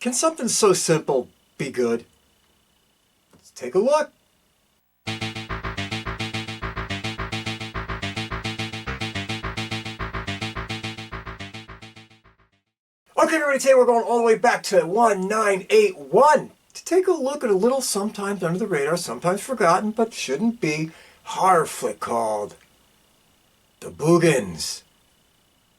Can something so simple be good? Let's take a look. Okay, everybody, today we're going all the way back to 1981 to take a look at a little sometimes under the radar, sometimes forgotten, but shouldn't be, horror flick called The Boogens.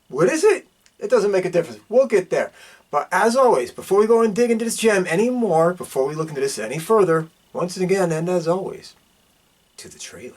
What is it? It doesn't make a difference. We'll get there. But as always, before we go and dig into this gem anymore, before we look into this any further, once again, and as always, to the trailer.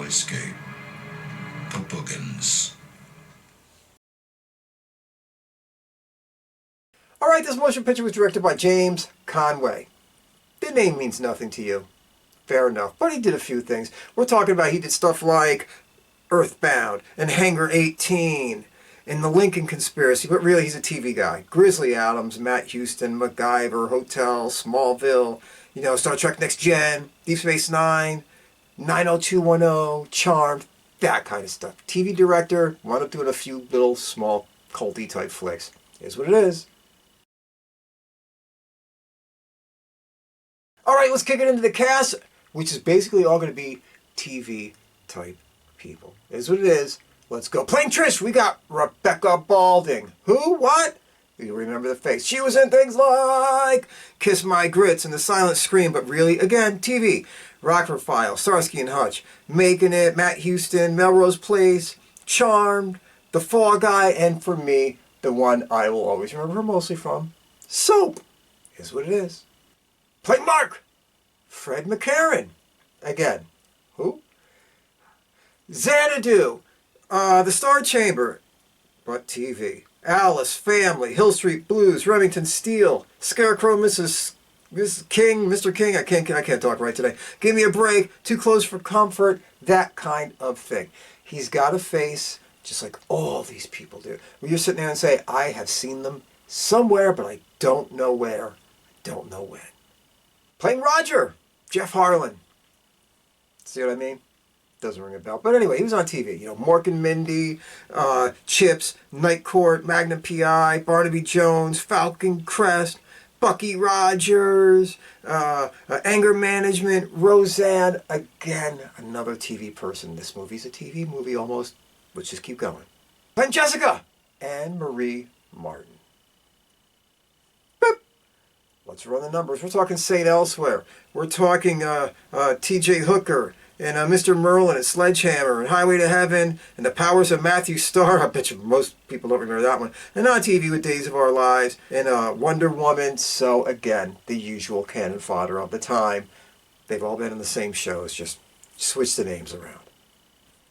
Escape. The Boogens. Alright, this motion picture was directed by James Conway. The name means nothing to you. Fair enough. But he did a few things. We're talking about he did stuff like Earthbound and Hangar 18 and The Lincoln Conspiracy, but really he's a TV guy. Grizzly Adams, Matt Houston, MacGyver, Hotel, Smallville, Star Trek Next Gen, Deep Space Nine, 90210, Charmed, that kind of stuff. TV director, wound up doing a few little small culty type flicks. Is what it is. Alright, let's kick it into the cast, which is basically all going to be TV type people. Is what it is. Let's go. Playing Trish, we got Rebecca Balding. Who? What? You remember the face. She was in things like Kiss My Grits and The Silent Scream, but really, again, TV. Rockford Files, Starsky and Hutch, Making It, Matt Houston, Melrose Place, Charmed, The Fall Guy, and for me, the one I will always remember her mostly from, Soap. Is what it is. Play Mark, Fred McCarren. Again, who? Xanadu, The Star Chamber, but TV. Alice, Family, Hill Street Blues, Remington Steele, Scarecrow, Mrs. King, Mr. King, I can't talk right today. Give Me a Break, Too Close for Comfort, that kind of thing. He's got a face just like all these people do. Where you're sitting there and say, I have seen them somewhere, but I don't know where, don't know when. Playing Roger, Jeff Harlan. See what I mean? Doesn't ring a bell. But anyway, he was on TV. Mork and Mindy, Chips, Night Court, Magnum P.I., Barnaby Jones, Falcon Crest, Bucky Rogers, Anger Management, Roseanne. Again, another TV person. This movie's a TV movie almost. Let's just keep going. Playing Jessica and Marie Martin. Boop. Let's run the numbers. We're talking St. Elsewhere. We're talking T.J. Hooker, and Mr. Merlin and Sledgehammer and Highway to Heaven and The Powers of Matthew Starr. I bet you most people don't remember that one. And on TV with Days of Our Lives and Wonder Woman. So again, the usual cannon fodder of the time. They've all been in the same shows, just switch the names around.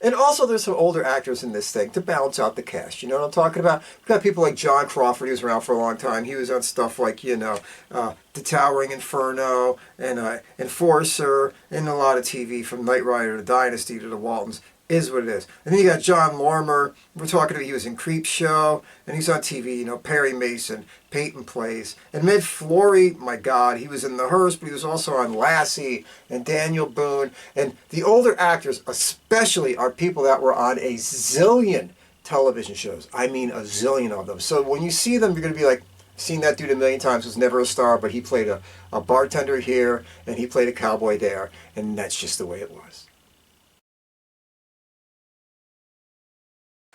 And also there's some older actors in this thing to balance out the cast. You know what I'm talking about? We've got people like John Crawford, he was around for a long time. He was on stuff like, The Towering Inferno and Enforcer and a lot of TV from Knight Rider to Dynasty to the Waltons. Is what it is. And then you got Jon Lormer. We're talking about he was in Creep Show, and he's on TV, Perry Mason, Peyton Place. And Med Flory, my God, he was in The Hearst, but he was also on Lassie and Daniel Boone. And the older actors especially are people that were on a zillion television shows. I mean a zillion of them. So when you see them, you're going to be like, seen that dude a million times, was never a star, but he played a bartender here, and he played a cowboy there, and that's just the way it was.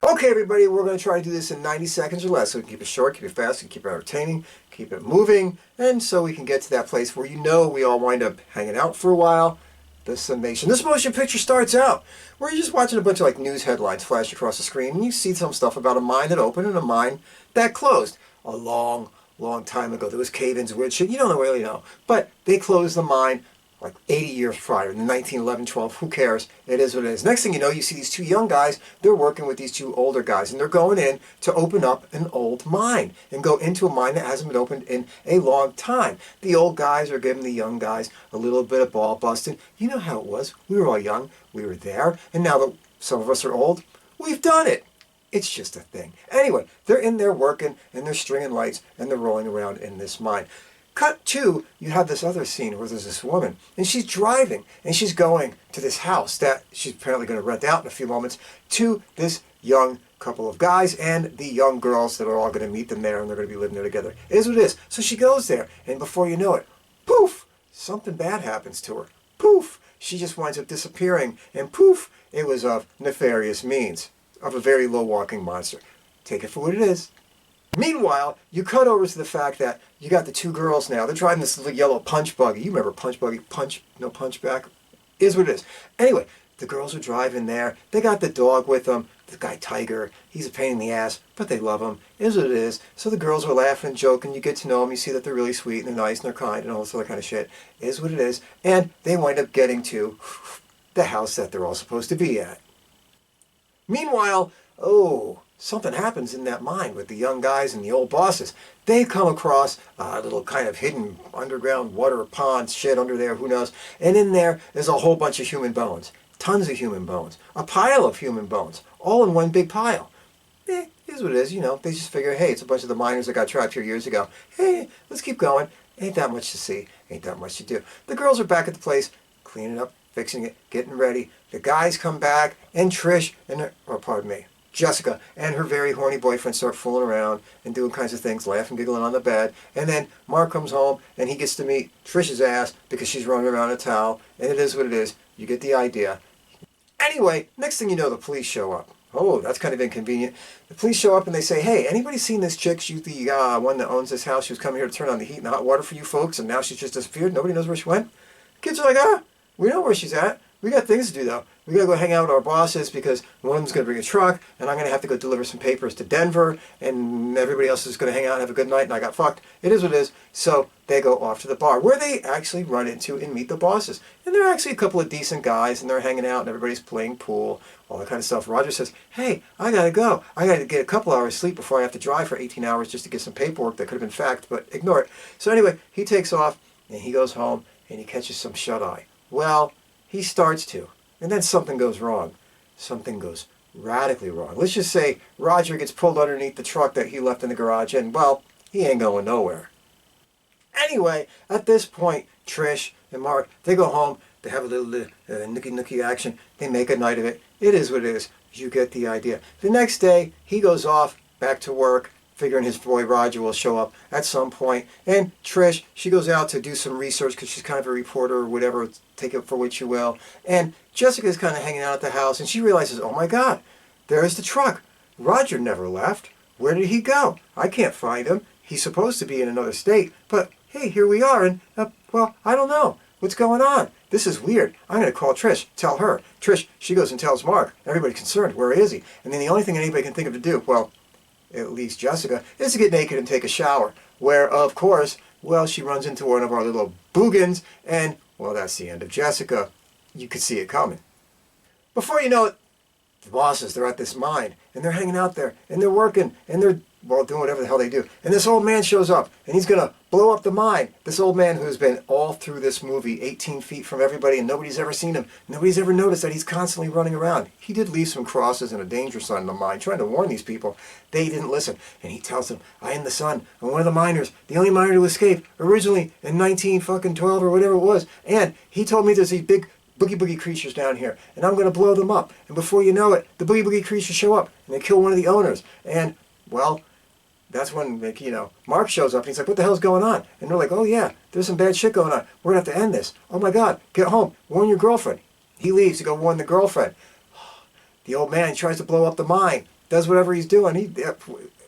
Okay, everybody, we're going to try to do this in 90 seconds or less, so we can keep it short, keep it fast, keep it entertaining, keep it moving, and so we can get to that place where we all wind up hanging out for a while, the summation. This motion picture starts out where you're just watching a bunch of news headlines flash across the screen, and you see some stuff about a mine that opened and a mine that closed a long, long time ago. There was cave-ins, weird shit, you don't really know, but they closed the mine like 80 years prior, in 1911, 12, who cares? It is what it is. Next thing you know, you see these two young guys, they're working with these two older guys, and they're going in to open up an old mine, and go into a mine that hasn't been opened in a long time. The old guys are giving the young guys a little bit of ball busting. You know how it was. We were all young, we were there, and now that some of us are old, we've done it. It's just a thing. Anyway, they're in there working, and they're stringing lights, and they're rolling around in this mine. Cut to, you have this other scene where there's this woman, and she's driving, and she's going to this house that she's apparently going to rent out in a few moments to this young couple of guys and the young girls that are all going to meet them there, and they're going to be living there together. It is what it is. So she goes there, and before you know it, poof, something bad happens to her. Poof, she just winds up disappearing, and poof, it was of nefarious means, of a very low walking monster. Take it for what it is. Meanwhile, you cut over to the fact that you got the two girls now. They're driving this little yellow punch buggy. You remember punch buggy, no punch back. Is what it is. Anyway, the girls are driving there. They got the dog with them. The guy Tiger, he's a pain in the ass, but they love him. Is what it is. So the girls are laughing and joking. You get to know them. You see that they're really sweet and they're nice and they're kind and all this other kind of shit. Is what it is. And they wind up getting to the house that they're all supposed to be at. Meanwhile, something happens in that mine with the young guys and the old bosses. They come across a little kind of hidden underground water pond shit under there, who knows. And in there is a whole bunch of human bones. Tons of human bones. A pile of human bones. All in one big pile. Here's what it is, They just figure, hey, it's a bunch of the miners that got trapped here years ago. Hey, let's keep going. Ain't that much to see. Ain't that much to do. The girls are back at the place, cleaning up, fixing it, getting ready. The guys come back, and Trish and Jessica and her very horny boyfriend start fooling around and doing kinds of things, laughing, giggling on the bed. And then Mark comes home and he gets to meet Trish's ass because she's running around in a towel. And it is what it is. You get the idea. Anyway, next thing you know, the police show up. Oh, that's kind of inconvenient. The police show up and they say, hey, anybody seen this chick? She's the one that owns this house. She was coming here to turn on the heat and the hot water for you folks, and now she's just disappeared. Nobody knows where she went. Kids are like, we know where she's at. We got things to do, though. We got to go hang out with our bosses because one of them's going to bring a truck, and I'm going to have to go deliver some papers to Denver, and everybody else is going to hang out and have a good night, and I got fucked. It is what it is. So they go off to the bar, where they actually run into and meet the bosses. And they're actually a couple of decent guys, and they're hanging out, and everybody's playing pool, all that kind of stuff. Roger says, hey, I got to go. I got to get a couple hours sleep before I have to drive for 18 hours just to get some paperwork that could have been faxed, but ignore it. So anyway, he takes off, and he goes home, and he catches some shut-eye. Well, he starts to, and then something goes wrong. Something goes radically wrong. Let's just say Roger gets pulled underneath the truck that he left in the garage, and, well, he ain't going nowhere. Anyway, at this point, Trish and Mark, they go home, they have a little nookie action, they make a night of it. It is what it is. You get the idea. The next day, he goes off, back to work, figuring his boy Roger will show up at some point. And Trish, she goes out to do some research because she's kind of a reporter or whatever, take it for what you will. And Jessica's kind of hanging out at the house, and she realizes, oh my God, there's the truck. Roger never left. Where did he go? I can't find him. He's supposed to be in another state, but hey, here we are, and, well, I don't know. What's going on? This is weird. I'm going to call Trish, tell her. Trish, she goes and tells Mark. Everybody's concerned. Where is he? And then the only thing anybody can think of to do, well, at least Jessica, is to get naked and take a shower. Where, of course, well, she runs into one of our little Boogens, and, well, that's the end of Jessica. You could see it coming. Before you know it, the bosses, they're at this mine, and they're hanging out there, and they're working, and they're, well, doing whatever the hell they do. And this old man shows up, and he's going to blow up the mine. This old man who's been all through this movie 18 feet from everybody, and nobody's ever seen him. Nobody's ever noticed that he's constantly running around. He did leave some crosses and a danger sign in the mine, trying to warn these people. They didn't listen. And he tells them, I am the son. I'm one of the miners, the only miner to escape, originally in 1912 or whatever it was. And he told me there's these big boogie creatures down here, and I'm going to blow them up. And before you know it, the boogie creatures show up, and they kill one of the owners. And, well, that's when, like, you know, Mark shows up, and he's like, what the hell's going on? And they're like, oh yeah, there's some bad shit going on. We're going to have to end this. Oh my God, get home. Warn your girlfriend. He leaves to go warn the girlfriend. The old man tries to blow up the mine, does whatever he's doing.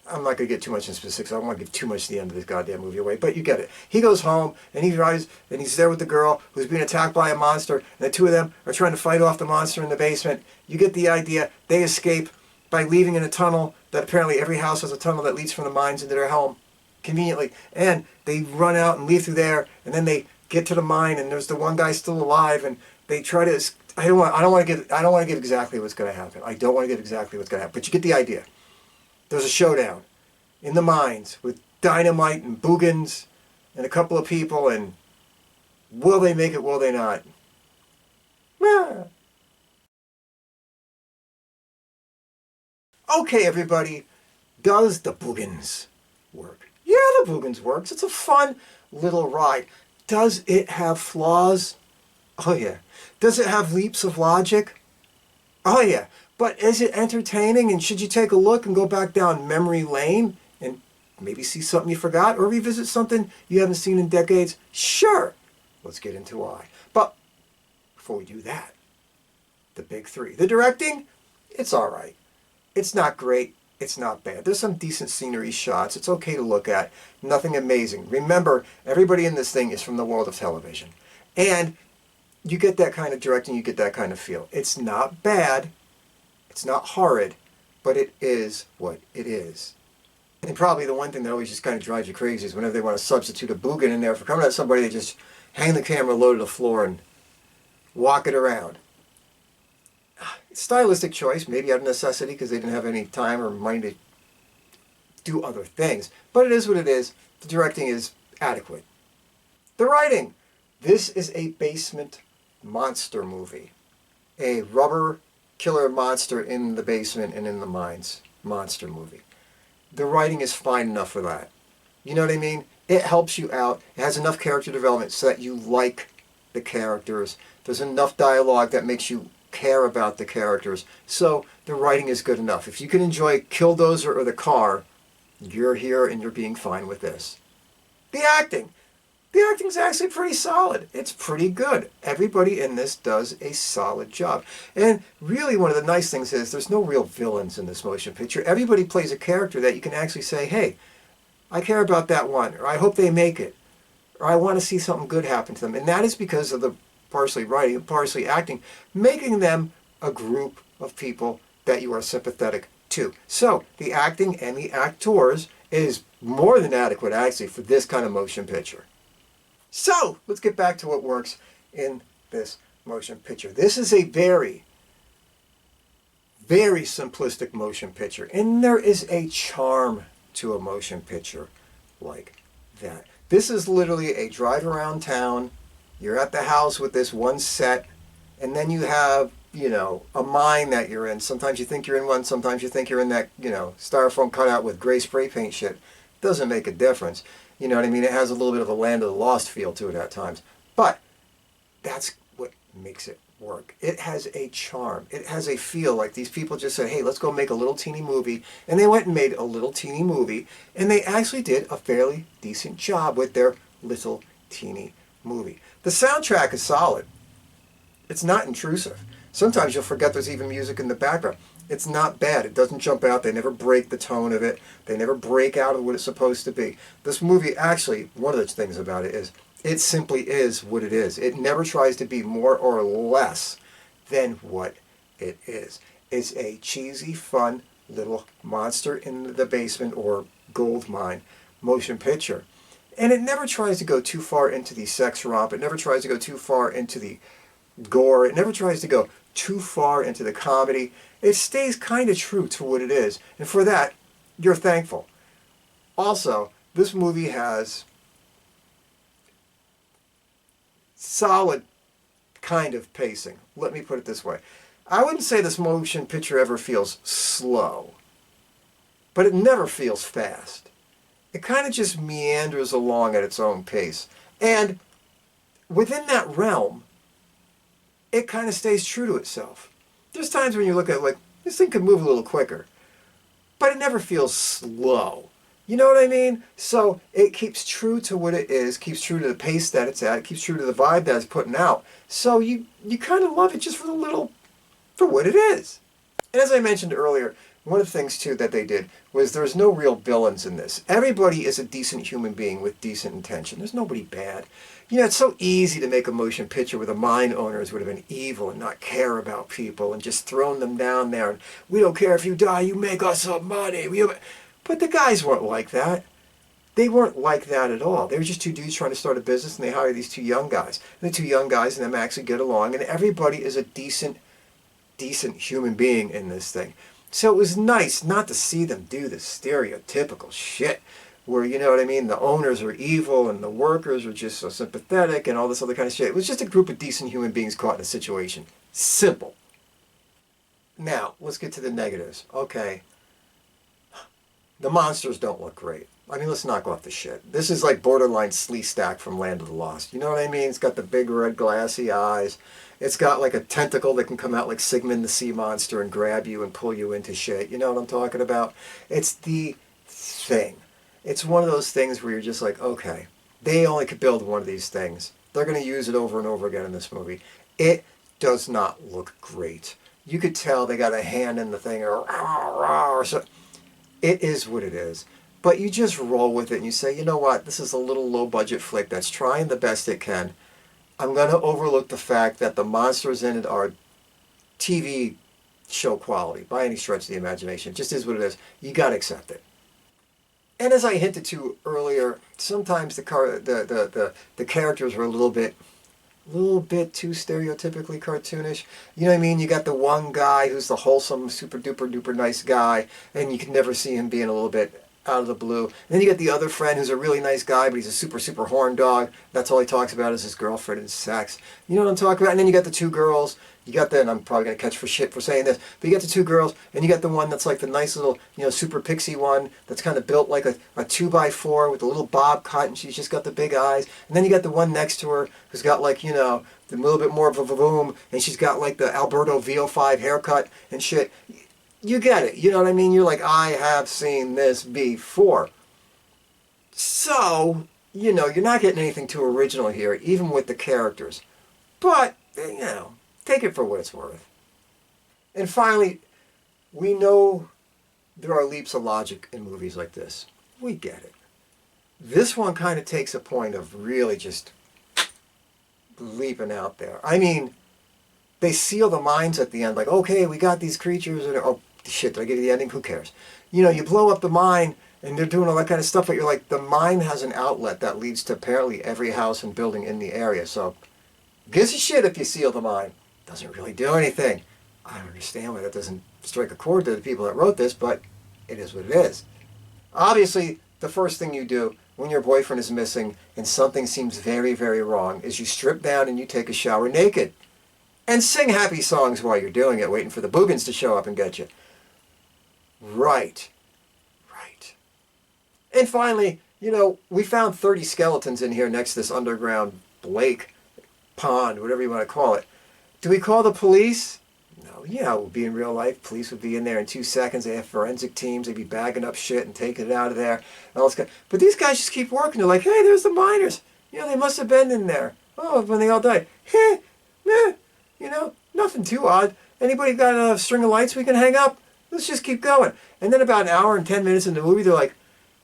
I'm not going to get too much in specifics. I don't want to give too much to the end of this goddamn movie away, but you get it. He goes home, and he drives, and he's there with the girl who's being attacked by a monster, and the two of them are trying to fight off the monster in the basement. You get the idea. They escape by leaving in a tunnel that apparently every house has a tunnel that leads from the mines into their home, conveniently. And they run out and leave through there, and then they get to the mine, and there's the one guy still alive, and they try to. I don't want to give exactly what's going to happen. I don't want to give exactly what's going to happen, but you get the idea. There's a showdown in the mines with dynamite and Boogens and a couple of people, and will they make it, will they not? Ah. Okay, everybody, does the Boogens work? Yeah, the Boogens works. It's a fun little ride. Does it have flaws? Oh, yeah. Does it have leaps of logic? Oh, yeah. But is it entertaining, and should you take a look and go back down memory lane and maybe see something you forgot or revisit something you haven't seen in decades? Sure. Let's get into why. But before we do that, the big three. The directing, it's all right. It's not great. It's not bad. There's some decent scenery shots. It's okay to look at. Nothing amazing. Remember, everybody in this thing is from the world of television. And you get that kind of directing, you get that kind of feel. It's not bad. It's not horrid, but it is what it is. And probably the one thing that always just kind of drives you crazy is whenever they want to substitute a Boogen in there for coming at somebody, they just hang the camera low to the floor and walk it around. Stylistic choice, maybe out of necessity because they didn't have any time or money to do other things. But it is what it is. The directing is adequate. The writing. This is a basement monster movie. A rubber killer monster in the basement and in the mines monster movie. The writing is fine enough for that. You know what I mean? It helps you out. It has enough character development so that you like the characters. There's enough dialogue that makes you care about the characters. So the writing is good enough. If you can enjoy Killdozer or The Car, you're here and you're being fine with this. The acting. The acting's actually pretty solid. It's pretty good. Everybody in this does a solid job. And really one of the nice things is there's no real villains in this motion picture. Everybody plays a character that you can actually say, hey, I care about that one, or I hope they make it, or I want to see something good happen to them. And that is because of the partially writing and partially acting, making them a group of people that you are sympathetic to. So the acting and the actors is more than adequate actually for this kind of motion picture. So let's get back to what works in this motion picture. This is a very, very simplistic motion picture, and there is a charm to a motion picture like that. This is literally a drive around town. You're at the house with this one set, and then you have, you know, a mine that you're in. Sometimes you think you're in one, sometimes you think you're in that, you know, styrofoam cutout with gray spray paint shit. Doesn't make a difference. You know what I mean? It has a little bit of a Land of the Lost feel to it at times. But that's what makes it work. It has a charm. It has a feel like these people just said, hey, let's go make a little teeny movie. And they went and made a little teeny movie. And they actually did a fairly decent job with their little teeny movie. The soundtrack is solid. It's not intrusive. Sometimes you'll forget there's even music in the background. It's not bad. It doesn't jump out. They never break the tone of it. They never break out of what it's supposed to be. This movie, actually, one of the things about it is It simply is what it is. It never tries to be more or less than what it is. It's a cheesy, fun little monster in the basement or gold mine motion picture. And it never tries to go too far into the sex romp. It never tries to go too far into the gore. It never tries to go too far into the comedy. It stays kind of true to what it is. And for that, you're thankful. Also, this movie has solid kind of pacing. Let me put it this way. I wouldn't say this motion picture ever feels slow, but it never feels fast. It kind of just meanders along at its own pace. And within that realm, it kind of stays true to itself. There's times when you look at it like, this thing could move a little quicker, but it never feels slow. You know what I mean? So it keeps true to what it is, keeps true to the pace that it's at, it keeps true to the vibe that it's putting out. So you kind of love it just for what it is. And as I mentioned earlier, one of the things too that they did was there's no real villains in this. Everybody is a decent human being with decent intention. There's nobody bad. You know, it's so easy to make a motion picture where the mine owners would have been evil and not care about people and just thrown them down there. And we don't care if you die, you make us some money. But the guys weren't like that. They weren't like that at all. They were just two dudes trying to start a business, and they hired these two young guys. And the two young guys and them actually get along, and everybody is a decent human being in this thing. So it was nice not to see them do this stereotypical shit where, you know what I mean, the owners are evil and the workers are just so sympathetic and all this other kind of shit. It was just a group of decent human beings caught in a situation. Simple. Now, let's get to the negatives. Okay. The monsters don't look great. I mean, let's knock off the shit. This is like borderline Sleestack from Land of the Lost. You know what I mean? It's got the big red glassy eyes. It's got like a tentacle that can come out like Sigmund the sea monster and grab you and pull you into shit. You know what I'm talking about? It's the thing. It's one of those things where you're just like, okay, they only could build one of these things. They're going to use it over and over again in this movie. It does not look great. You could tell they got a hand in the thing or so. It is what it is. But you just roll with it and you say, you know what, this is a little low-budget flick that's trying the best it can. I'm going to overlook the fact that the monsters in it are TV show quality by any stretch of the imagination. It just is what it is. You got to accept it. And as I hinted to earlier, sometimes the characters are a little bit too stereotypically cartoonish. You know what I mean? You got the one guy who's the wholesome, super duper duper nice guy, and you can never see him being a little bit out of the blue. And then you got the other friend who's a really nice guy, but he's a super, super horn dog. That's all he talks about is his girlfriend and sex. You know what I'm talking about? And then you got the two girls. You got the, and I'm probably going to catch for shit for saying this, but you got the two girls, and you got the one that's like the nice little, you know, super pixie one that's kind of built like a 2x4 with a little bob cut, and she's just got the big eyes. And then you got the one next to her who's got like, you know, a little bit more of a boom, and she's got like the Alberto VO5 haircut and shit. You get it. You know what I mean? You're like, I have seen this before. So, you know, you're not getting anything too original here, even with the characters. But, you know, take it for what it's worth. And finally, we know there are leaps of logic in movies like this. We get it. This one kind of takes a point of really just leaping out there. I mean, they seal the mines at the end, like, okay, we got these creatures, and oh, shit, did I give you the ending? Who cares? You know, you blow up the mine, and they're doing all that kind of stuff, but you're like, the mine has an outlet that leads to apparently every house and building in the area, so gives a shit if you seal the mine. Doesn't really do anything. I don't understand why that doesn't strike a chord to the people that wrote this, but it is what it is. Obviously, the first thing you do when your boyfriend is missing and something seems very, very wrong is you strip down and you take a shower naked. And sing happy songs while you're doing it, waiting for the Boogens to show up and get you. Right. And finally, you know, we found 30 skeletons in here next to this underground lake, pond, whatever you want to call it. Do we call the police? No, yeah, it would be in real life. Police would be in there in 2 seconds. They have forensic teams. They'd be bagging up shit and taking it out of there. And all this but these guys just keep working. They're like, hey, there's the miners. You know, they must have been in there. Oh, when they all died. Heh, meh. You know, nothing too odd. Anybody got a string of lights we can hang up? Let's just keep going. And then about an hour and 10 minutes in the movie, they're like,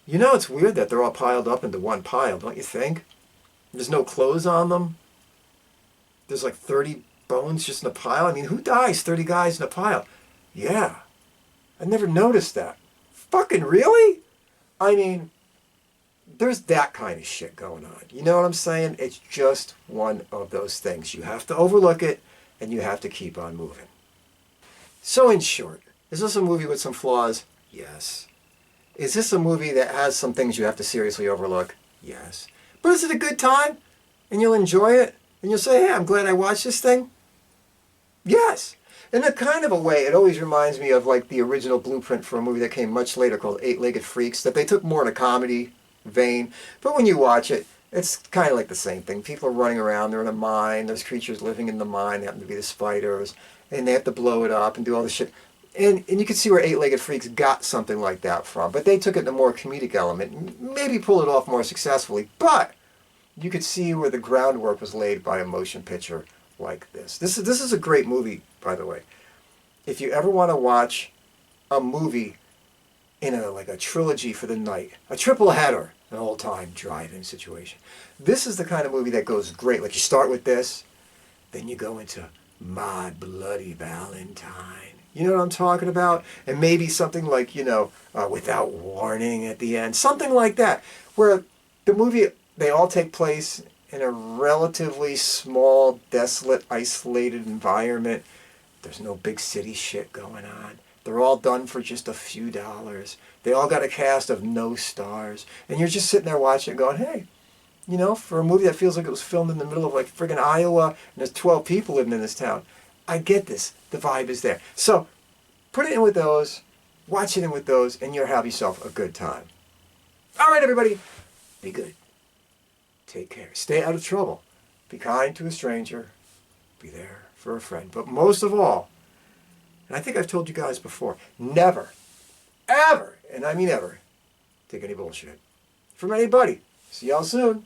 you know, it's weird that they're all piled up into one pile, don't you think? There's no clothes on them. There's like 30 bones just in a pile. I mean, who dies 30 guys in a pile? Yeah. I never noticed that. Fucking really? I mean, there's that kind of shit going on. You know what I'm saying? It's just one of those things. You have to overlook it, and you have to keep on moving. So in short, is this a movie with some flaws? Yes. Is this a movie that has some things you have to seriously overlook? Yes. But is it a good time? And you'll enjoy it? And you'll say, hey, I'm glad I watched this thing? Yes. In a kind of a way, it always reminds me of like the original blueprint for a movie that came much later called Eight-Legged Freaks, that they took more in a comedy vein. But when you watch it, it's kind of like the same thing. People are running around, they're in a mine, there's creatures living in the mine, they happen to be the spiders, and they have to blow it up and do all this shit. And you can see where Eight-Legged Freaks got something like that from. But they took it in a more comedic element, maybe pulled it off more successfully. But you could see where the groundwork was laid by a motion picture like this. This is a great movie, by the way. If you ever want to watch a movie in a trilogy for the night, a triple header, an all-time drive-in situation, this is the kind of movie that goes great. Like you start with this, then you go into My Bloody Valentine. You know what I'm talking about? And maybe something like, Without Warning at the end. Something like that, where the movie, they all take place in a relatively small, desolate, isolated environment. There's no big city shit going on. They're all done for just a few dollars. They all got a cast of no stars. And you're just sitting there watching it going, hey, for a movie that feels like it was filmed in the middle of like friggin' Iowa and there's 12 people living in this town, I get this. The vibe is there. So put it in with those, watch it in with those, and you'll have yourself a good time. All right, everybody, be good. Take care. Stay out of trouble. Be kind to a stranger. Be there for a friend. But most of all, and I think I've told you guys before, never, ever, and I mean ever, take any bullshit from anybody. See y'all soon.